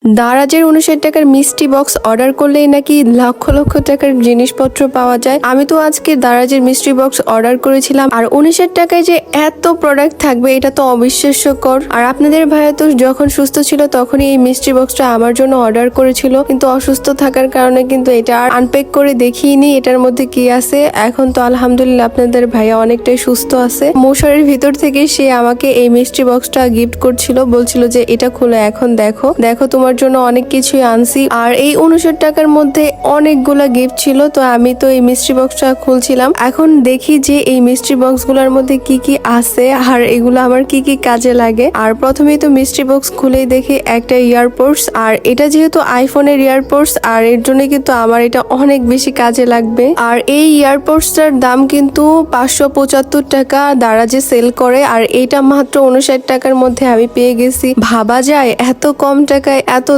দারাজের 59 টাকার মিষ্টি box order করলেই নাকি লক্ষ লক্ষ টাকার জিনিসপত্র পাওয়া যায়। আমি তো আজকে দারাজের মিষ্টি বক্স অর্ডার করেছিলাম, আর 19 টাকায় যে এত প্রোডাক্ট থাকবে এটা তো অবিশ্বাস্যকর। আর আপনাদের ভাইয়া তো যখন সুস্থ ছিল তখনই এই মিষ্টি বক্সটা আমার জন্য অর্ডার করেছিল, কিন্তু অসুস্থ থাকার কারণে কিন্তু এটা আর আনপ্যাক করে দেখিনি এটার মধ্যে কি আছে। এখন তো আলহামদুলিল্লাহ আপনাদের ভাইয়া অনেকটাই সুস্থ আছে। মশারির ভিতর থেকে সে আমাকে এই মিষ্টি বক্সটা গিফট করছিল, বলছিল যে এটা খুলে এখন দেখো দেখো তোমার জন্য অনেক কিছুই আনছি। আর এই 59 টাকার মধ্যে অনেকগুলা গিফট ছিল, তো আমি তো এই মিষ্টি বক্সটা খুলছিলাম। এখন দেখি যে এই মিষ্টি বক্স গুলার মধ্যে কি কি আছে আর এগুলো আমার কি কি কাজে লাগে। আর প্রথমেই তো মিষ্টি বক্স খুলেই দেখি একটা ইয়ারপোর্টস, আর এটা যেহেতু আইফোনের ইয়ারপোর্টস আর এর জন্য কিন্তু আমার এটা অনেক বেশি কাজে লাগবে। আর এই ইয়ারপোর্টসটার দাম কিন্তু 575 টাকা দারাজে সেল করে, আর এটা মাত্র 59 টাকার মধ্যে আমি পেয়ে গেছি। ভাবা যায় এত কম টাকায়